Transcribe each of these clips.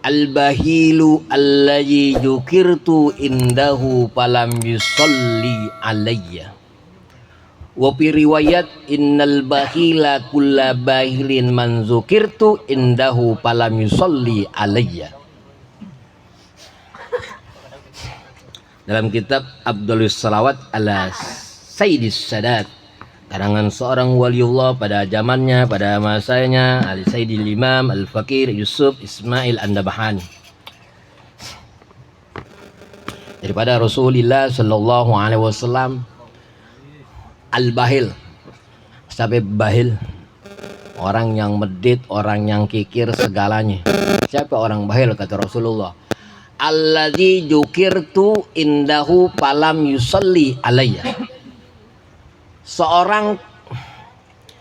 Al-bahilu allazi dzukirtu indahu falam yusalli alayya. Wa fi riwayat innal bahila kulla bahilin man dzukirtu indahu falam yusalli alayya. Dalam kitab Abdulus Salawat ala Sayyidis Sadat, karangan seorang waliullah pada zamannya, pada masanya, Al-Sayyidil Imam Al-Fakir Yusuf Ismail An-Nabhani, daripada Rasulullah sallallahu alaihi wasallam. Al-bahil, sampai bahil, orang yang medit, orang yang kikir segalanya. Siapa orang bahil? Kata Rasulullah, alladzi dzukirtu indahu falam yusalli alayya. Seorang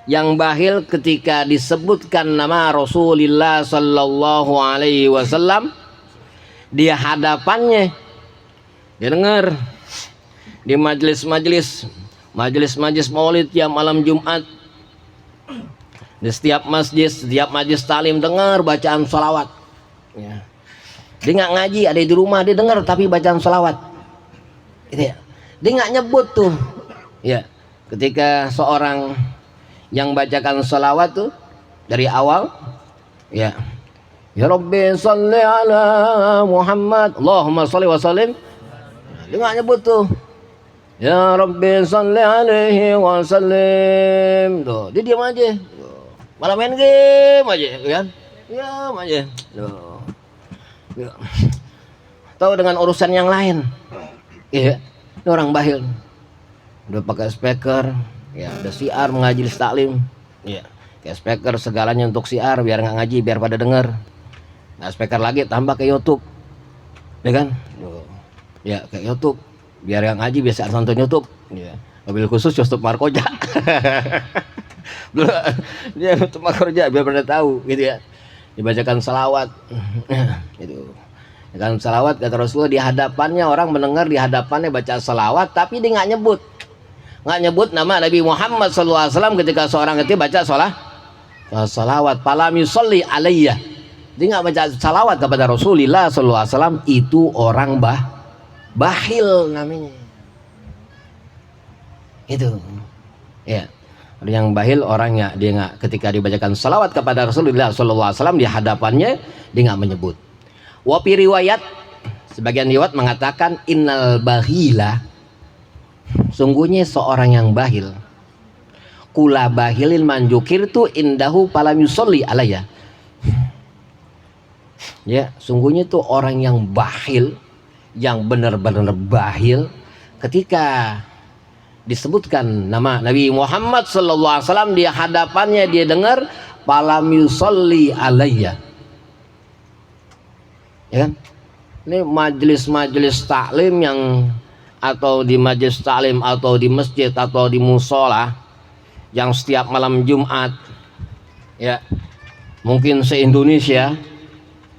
yang bahil ketika disebutkan nama Rasulullah sallallahu alaihi wasallam di hadapannya, dia dengar di majelis maulid yang malam Jumat, di setiap masjid, setiap majelis talim dengar bacaan sholawat, ya. Dia nggak ngaji, ada di rumah dia dengar tapi bacaan sholawat, gitu ya. Dia nggak nyebut tuh, ya. Ketika seorang yang bacakan sholawat tuh dari awal, ya, ya Rabbi sholli ala Muhammad, Allahumma sholli wa sallim, dia nggak nyebut tuh, ya Rabbi sholli alaihi wa sallim, tuh dia diam aja, malah main game aja, kan, diam aja, tuh. Ya. Tahu dengan urusan yang lain, ya. Ini orang bahil. Udah pakai speaker, ya, udah siar mengaji taklim, ya, kayak speaker segalanya untuk siar biar nggak ngaji, biar pada denger. Nah, speaker lagi tambah ke YouTube, ya kan, ya, kayak YouTube biar yang ngaji biasa nonton YouTube, ya. Mobil khusus YouTube Markoja, dia YouTube Markoja biar pada tahu, gitu ya. Dibacakan salawat, gitu. Dengan salawat, kata Rasulullah, di hadapannya orang mendengar, di hadapannya baca salawat, tapi dia nggak nyebut nama Nabi Muhammad SAW ketika seorang itu baca salawat. Falam yusalli alayya, dia nggak baca salawat kepada Rasulullah SAW. Itu orang bahil namanya, itu, ya. Yang bahil orangnya, dia nggak, ketika dibacakan salawat kepada Rasulullah SAW di hadapannya, dia nggak menyebut. Wapi riwayat, sebagian riwayat mengatakan innal bahila, sungguhnya seorang yang bahil, kula bahilin manjukirtu indahu falam yusolli alayya, ya, sungguhnya tuh orang yang bahil, yang benar-benar bahil, ketika disebutkan nama Nabi Muhammad SAW di hadapannya, dia dengar falam yusolli alayya, ya kan. Ini majelis taklim yang, atau di majelis taklim atau di masjid atau di musola yang setiap malam Jumat, ya, mungkin se-Indonesia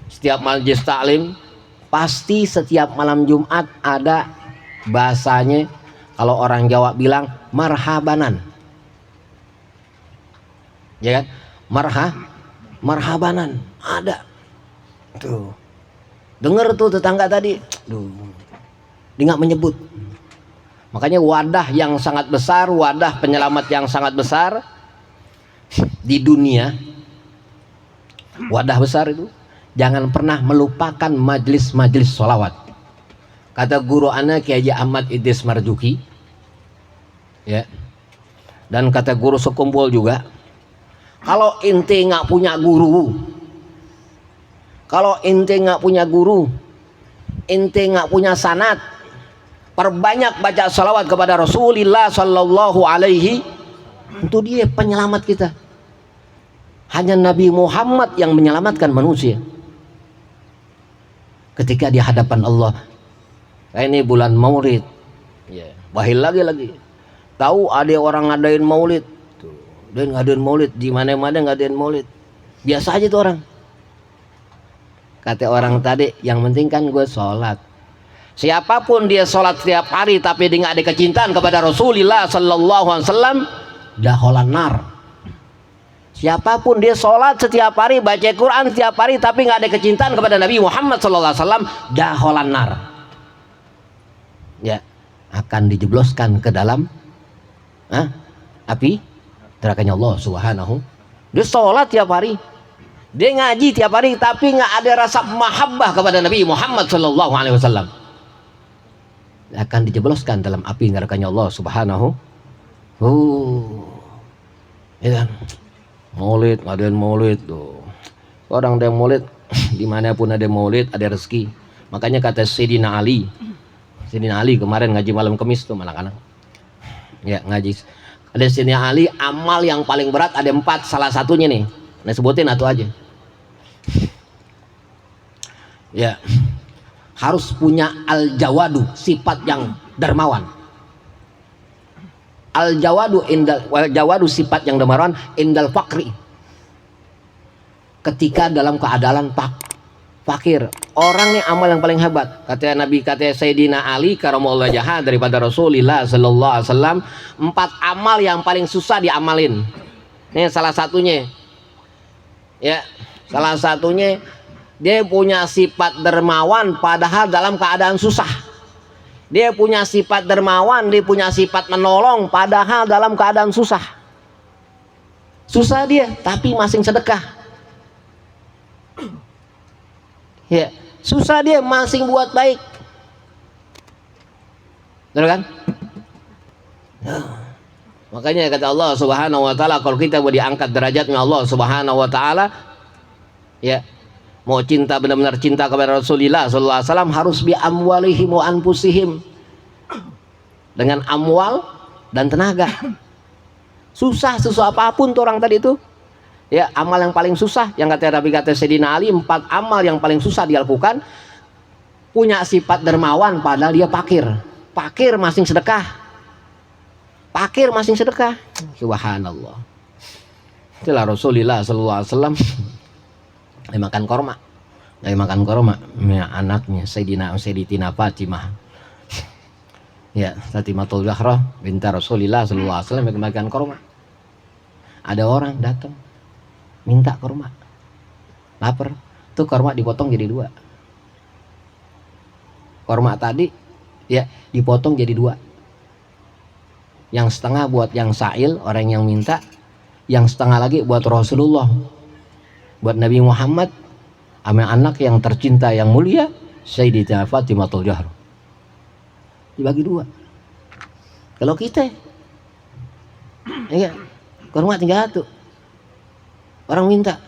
setiap majelis taklim pasti setiap malam Jumat ada bahasanya. Kalau orang Jawa bilang marhabanan, ya kan, marhabanan ada tuh. Dengar tuh tetangga tadi, dia nggak menyebut. Makanya wadah yang sangat besar, wadah penyelamat yang sangat besar di dunia, wadah besar itu, jangan pernah melupakan majelis sholawat. Kata guru anak Kiai Haji Ahmad Idris Marzuki, ya, dan kata guru sekumpul juga, kalau ente nggak punya guru, ente nggak punya sanad, perbanyak baca salawat kepada Rasulullah Sallallahu Alaihi. Itu dia penyelamat kita. Hanya Nabi Muhammad yang menyelamatkan manusia. Ketika di hadapan Allah, ini bulan Maulid, ya, bahil lagi. Tahu ada orang ngadain Maulid, dia ngadain Maulid di mana-mana, ngadain Maulid. Biasa aja tuh orang. Kata orang tadi, yang penting kan gue sholat. Siapapun dia sholat setiap hari tapi dia nggak ada kecintaan kepada Rasulullah Sallallahu Alaihi Wasallam, daholan nar, Siapapun dia sholat setiap hari, baca Quran setiap hari, tapi nggak ada kecintaan kepada Nabi Muhammad SAW, daholan nar. Ya, akan dijebloskan ke dalam api nerakanya Allah Subhanahu. Dia sholat tiap hari, dia ngaji tiap hari, tapi nggak ada rasa mahabbah kepada Nabi Muhammad SAW, akan dijebloskan dalam api nerakanya Allah Subhanahu. Ya kan? Maulid, ngadain maulid tuh. Orang ada maulid, dimanapun ada maulid ada rezeki. Makanya kata Sayyidina Ali kemarin ngaji malam Kamis tuh anak-anak. Ya ngaji. Ada Sayyidina Ali, amal yang paling berat ada 4, salah satunya nih. Nah sebutin atau aja. Ya, harus punya al-jawadu, sifat yang dermawan. Al-jawadu sifat yang dermawan indal fakri, ketika dalam keadaan fakir. Orang nih amal yang paling hebat, kata Nabi, kata Sayyidina Ali karamallahu wajhah daripada Rasulullah sallallahu alaihi wasallam, 4 amal yang paling susah diamalin. Nih salah satunya, ya salah satunya dia punya sifat dermawan padahal dalam keadaan susah. Dia punya sifat dermawan, dia punya sifat menolong padahal dalam keadaan susah. Susah dia, tapi masih sedekah. Ya, susah dia masih buat baik. Betul kan? Makanya kata Allah Subhanahu wa taala, kalau kita mau diangkat derajatnya Allah Subhanahu wa taala, ya, mau cinta benar-benar cinta kepada Rasulullah sallallahu alaihi wasallam, harus bi amwalihim wa anfusihim, dengan amwal dan tenaga. Susah apapun tuh orang tadi itu. Ya, amal yang paling susah yang kata Nabi, kata Sayyidina Ali, 4 amal yang paling susah dilakukan. Punya sifat dermawan padahal dia fakir. Fakir masing sedekah. Fakir masing sedekah. Subhanallah. Itulah Rasulullah sallallahu alaihi wasallam. Dia makan korma. Ya, anaknya Sayyidatina Fatimah. Ya, Fatimatul Zahra binti Rasulullah sallallahu alaihi wasallam makan korma. Ada orang datang minta korma, lapar, tuh korma dipotong jadi 2. Korma tadi ya dipotong jadi 2. Yang setengah buat yang sa'il, orang yang minta, yang setengah lagi buat Rasulullah, buat Nabi Muhammad, sama anak yang tercinta yang mulia Sayyidatina Fatimatul Zahra. Dibagi 2. Kalau kita ya korma tinggal 1, orang minta,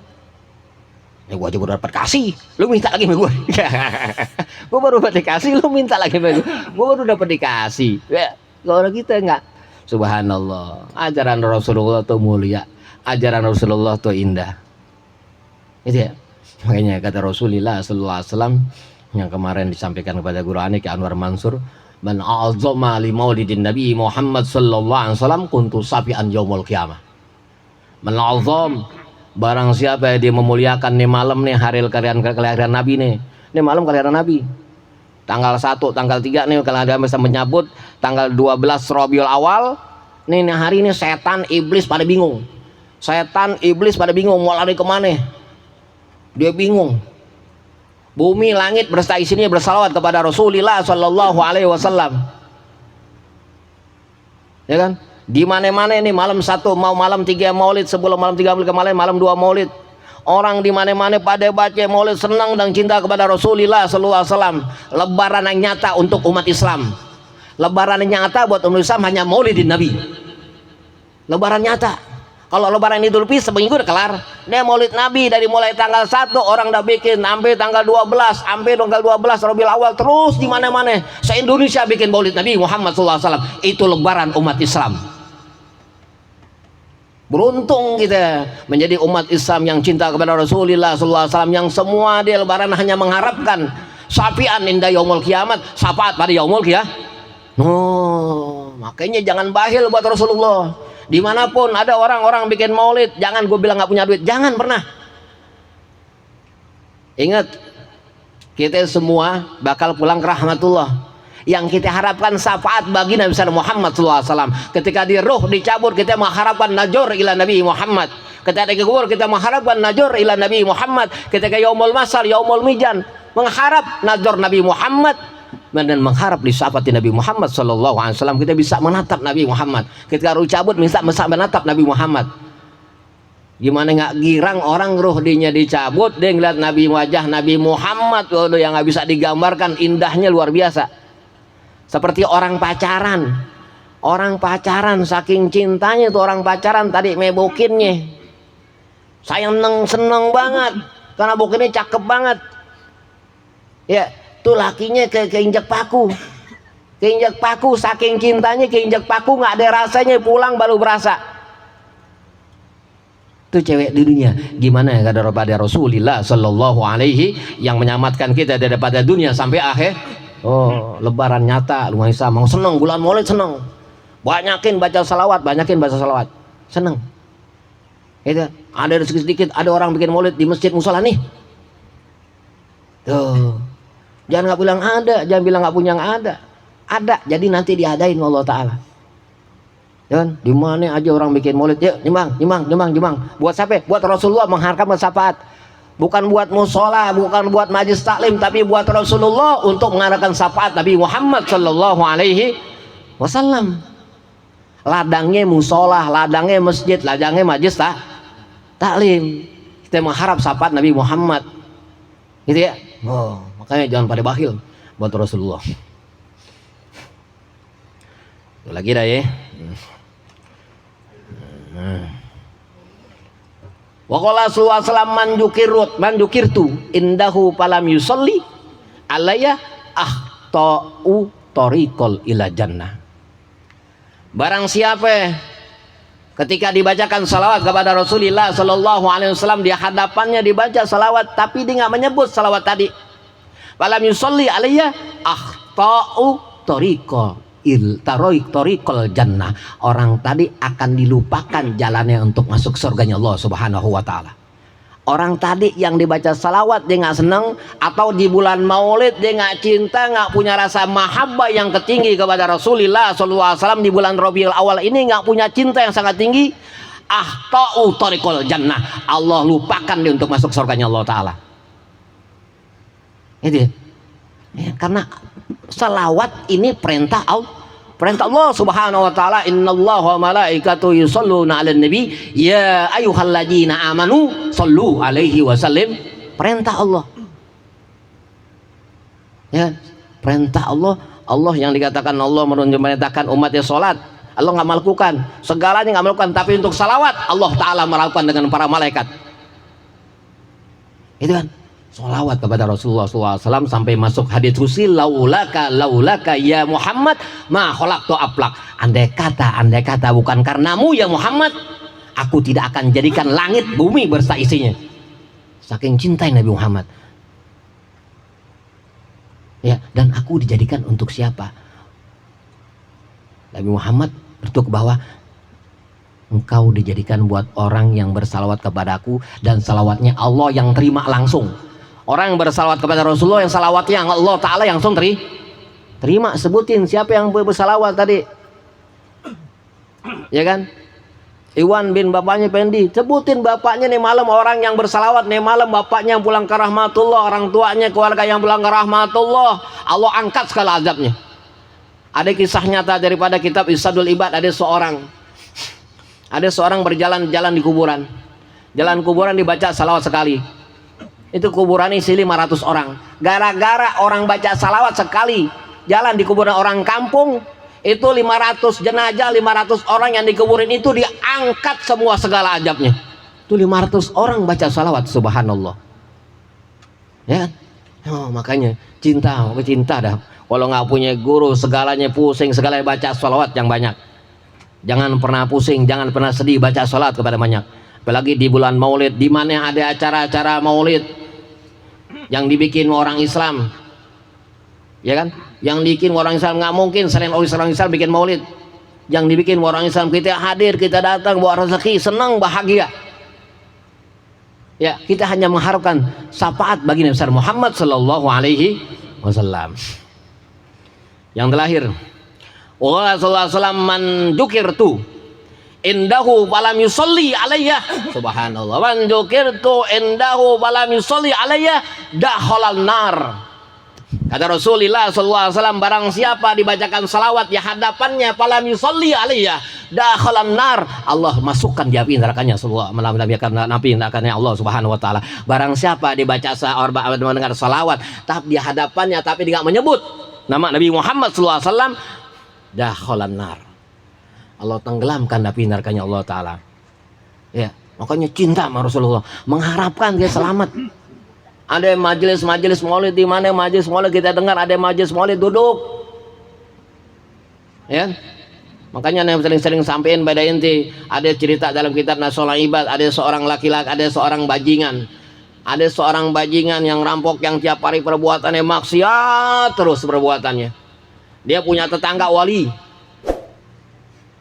ya gua aja baru dapat kasih, lu minta lagi sama gua. Gua baru dapat dikasih, lu minta lagi sama gua baru dapat dikasih. Ya, kalau kita enggak. Subhanallah, ajaran Rasulullah tuh mulia, ajaran Rasulullah tuh indah. Itu ya. Makanya kata Rasulullah sallallahu alaihi wasallam yang kemarin disampaikan kepada Guru Ani Ki Anwar Mansur, man a'azzama li maulidin Nabi Muhammad sallallahu alaihi wasallam kuntu safian yaumul qiyamah. Man a'azzam, barang siapa yang dia memuliakan nih malam nih, hari kelahiran Nabi nih. Ini malam kelahiran Nabi. Tanggal 1, tanggal 3 nih kalau ada bisa menyambut tanggal 12 Rabiul Awal. Nih hari ini setan iblis pada bingung. Setan iblis pada bingung mau lari kemana. Dia bingung. Bumi langit berserta isinya bersalawat kepada Rasulullah sallallahu alaihi wasallam. Ya kan? Di mana-mana ini malam 1 mau malam 3 Maulid, sebelum malam 3 kemarin malam 2 Maulid. Orang di mana-mana pada baca Maulid, senang dan cinta kepada Rasulullah sallallahu alaihi wasallam. Lebaran yang nyata untuk umat Islam. Lebaran yang nyata buat umat Islam hanya Maulidin Nabi. Lebaran nyata. Kalau lebaran Idul Fitri seminggu udah kelar. Dia Maulid Nabi dari mulai tanggal 1 orang udah bikin sampai tanggal 12, sampai tanggal 12 Rabiul Awal, terus di mana-mana se-Indonesia bikin Maulid Nabi Muhammad sallallahu alaihi wasallam. Itu lebaran umat Islam. Beruntung kita menjadi umat Islam yang cinta kepada Rasulullah sallallahu alaihi wasallam, yang semua dia lebaran hanya mengharapkan syafi'an inda yaumul kiamat, syafaat pada yaumul qiyamah. Makanya jangan bahil buat Rasulullah. Dimanapun ada orang-orang bikin maulid, jangan gue bilang nggak punya duit, jangan pernah. Ingat, kita semua bakal pulang ke rahmatullah. Yang kita harapkan syafaat bagi Nabi Muhammad SAW. Ketika di ruh dicabut, kita mengharapkan najur ila Nabi Muhammad. Ketika di kubur kita mengharapkan najur ila Nabi Muhammad. Ketika yaumul masar, yaumul mijan, mengharap najur Nabi Muhammad dan mengharap disafati Nabi Muhammad sallallahu alaihi wasallam. Kita bisa menatap Nabi Muhammad. Ketika ruh cabut bisa menatap Nabi Muhammad. Gimana nggak girang orang ruh dinya dicabut, dia ngeliat Nabi, wajah Nabi Muhammad, waduh, yang nggak bisa digambarkan, indahnya luar biasa. Seperti orang pacaran saking cintanya tuh orang pacaran tadi mebokinnya, saya seneng banget karena bokinnya cakep banget. Ya, tuh lakinya keinjak paku, saking cintanya keinjak paku, nggak ada rasanya, pulang baru berasa. Itu cewek di dunia. Gimana ya daripada Rasulullah Sallallahu Alaihi yang menyelamatkan kita daripada dunia sampai akhir. Oh, lebaran nyata lumayan sama. Mau seneng bulan Maulid, seneng. Banyakin baca salawat, seneng. Itu ada rezeki sedikit, ada orang bikin Maulid di masjid musola nih. Tuh, jangan nggak bilang ada, jangan bilang nggak punya, nggak ada. Ada, jadi nanti diadain Allah Taala. Dan di mana aja orang bikin Maulid, yuk nyembang. Buat siapa? Buat Rasulullah, mengharapkan syafaat. Bukan buat musola, bukan buat majlis taklim, tapi buat Rasulullah untuk mengharapkan syafaat Nabi Muhammad Sallallahu Alaihi Wasallam. Ladangnya musola, ladangnya masjid, ladangnya majlis taklim. Kita mengharap syafaat Nabi Muhammad, gitu ya. Oh, makanya jangan pada bakhil buat Rasulullah. Itu lagi dah ya. Wa qala sallallahu alaihi wasallam man jukirtu indahu falam yusalli alayya ahtau tariqal ila jannah. Barang siapa ketika dibacakan salawat kepada Rasulullah Sallallahu Alaihi Wasallam, di hadapannya dibaca salawat tapi dia nggak menyebut salawat tadi, falam yusolli alayya ahtau tariqal jannah, orang tadi akan dilupakan jalannya untuk masuk surganya Allah Subhanahu Wa Taala. Orang tadi yang dibaca salawat dia nggak senang, atau di bulan Maulid dia nggak cinta, nggak punya rasa mahabbah yang ketinggi kepada Rasulullah SAW, di bulan Rabiul Awal ini nggak punya cinta yang sangat tinggi, ahtau tariqal jannah, Allah lupakan dia untuk masuk surganya Allah Taala. Itu ya, karena salawat ini perintah Allah Subhanahu wa taala. Innallaha wa malaikatahu yusholluna 'alan nabi ya ayyuhalladzina amanu shollu 'alaihi wasallim. Perintah Allah. Ya, perintah Allah. Allah yang dikatakan Allah memerintahkan umatnya salat. Allah nggak melakukan, segalanya nggak melakukan, tapi untuk salawat Allah taala melakukan dengan para malaikat. Itu kan salawat kepada Rasulullah SAW sampai masuk hadits qudsi, laulaka ya Muhammad ma khalaqtu aplak. Andai kata bukan karenamu ya Muhammad, aku tidak akan jadikan langit bumi berserta isinya. Saking cintai Nabi Muhammad. Ya, dan aku dijadikan untuk siapa? Nabi Muhammad bertuk bahwa engkau dijadikan buat orang yang bersalawat kepadaku, dan salawatnya Allah yang terima langsung. Orang yang bersalawat kepada Rasulullah, yang salawatnya Allah Ta'ala yang langsung terima. Sebutin siapa yang bersalawat tadi, ya kan? Iwan bin bapaknya Pendi, sebutin bapaknya nih malam, orang yang bersalawat nih malam, bapaknya yang pulang ke rahmatullah, orang tuanya, keluarga yang pulang ke rahmatullah, Allah angkat skala azabnya. Ada kisah nyata daripada kitab Isadul Ibad. Ada seorang berjalan di kuburan. Jalan kuburan dibaca salawat sekali. Itu kuburan isi 500 orang. Gara-gara orang baca salawat sekali, jalan di kuburan orang kampung, itu 500 jenazah, 500 orang yang dikuburin itu diangkat semua segala ajabnya. Itu 500 orang baca salawat, subhanallah. Ya, oh, makanya cinta dah. Kalau nggak punya guru, segalanya pusing, segalanya baca salawat yang banyak. Jangan pernah pusing, jangan pernah sedih, baca salawat kepada banyak. Apalagi di bulan Maulid, di mana ada acara-acara Maulid yang dibikin orang Islam, ya kan? Yang dibikin orang Islam, nggak mungkin selain orang Islam bikin Maulid. Yang dibikin orang Islam, kita hadir, kita datang, bawa rezeki, senang, bahagia. Ya, kita hanya mengharapkan syafaat bagi Nabi Muhammad Sallallahu Alaihi Wasallam. Yang terakhir, Rasulullah SAW man dzukirtu indahu falam yusolli alayya, subhanallah, man dzukirtu indahu falam yusolli alayya dakhalal nar. Kata Rasulullah SAW, barang siapa dibacakan salawat di hadapannya falam yusolli alayya dakhalan nar, Allah masukkan dia api nerakanya. Sallallahu nabi nerakanya Allah Subhanahu wa taala. Barang siapa dibaca mendengar salawat tapi di hadapannya tapi dia enggak menyebut nama Nabi Muhammad SAW, dakhalan nar, Allah tenggelamkan api nerakanya Allah taala. Ya, makanya cinta sama Rasulullah, mengharapkan dia selamat. Ada majelis maulid, di mana majelis maulid kita dengar ada majelis maulid duduk, ya. Makanya yang sering-sering sampein pada inti, ada cerita dalam kitab Nasional Ibad, ada seorang laki-laki, ada seorang bajingan, yang rampok, yang tiap hari perbuatannya maksiat terus perbuatannya. Dia punya tetangga wali.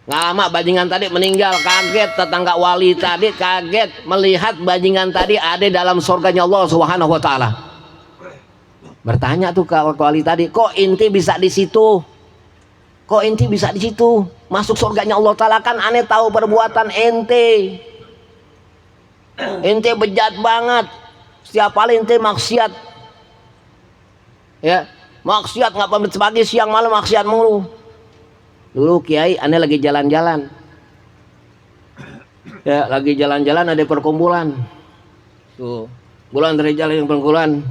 Nggak lama bajingan tadi meninggal, kaget tetangga wali tadi, kaget melihat bajingan tadi ada dalam surganya Allah Subhanahu wa taala. Bertanya tuh ke wali tadi, kok inti bisa di situ? Kok inti bisa di situ? Masuk surganya Allah taala, kan aneh tahu perbuatan ente. Ente bejat banget. Setiap kali ente maksiat. Ya, maksiat nggak pamit pagi siang malam maksiat mulu. Dulu kiai aneh lagi jalan-jalan, ya lagi jalan-jalan ada perkumpulan tuh, bulan dari jalan perkumpulan,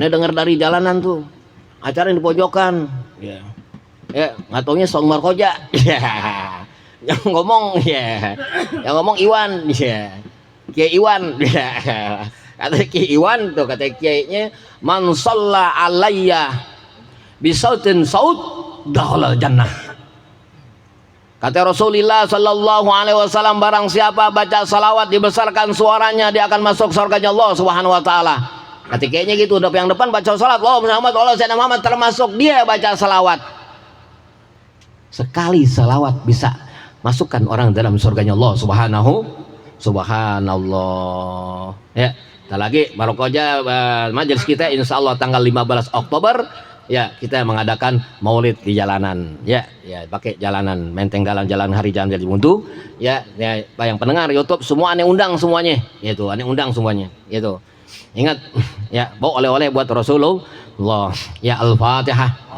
aneh dengar dari jalanan tuh acara di pojokan, ya nggak taunya song markoja, ya yang ngomong Iwan, ya Kiai Iwan, ya kata Kiai Iwan tuh, kata kiainya, man shalla alayya bisautin saut dakhala jannah. Kata Rasulullah Sallallahu Alaihi Wasallam, barang siapa baca salawat dibesarkan suaranya, dia akan masuk surganya Allah Subhanahu Wa Taala. Ketikanya gitu, udah yang depan baca salawat, Allah Muhammad, Allah Sayyidina Muhammad, termasuk dia baca salawat. Sekali salawat bisa masukkan orang dalam surganya Allah Subhanallah. Ya, kita lagi barokahnya majelis kita insya Allah tanggal 15 Oktober. Ya, kita mengadakan maulid di jalanan, ya pakai jalanan Menteng Dalam, Jalan Hari Jalan Jadi Buntu, ya yang pendengar YouTube semua aneh undang semuanya, itu aneh undang semuanya, itu ingat ya, bawa oleh-oleh buat Rasulullah. Ya, Al-Fatihah.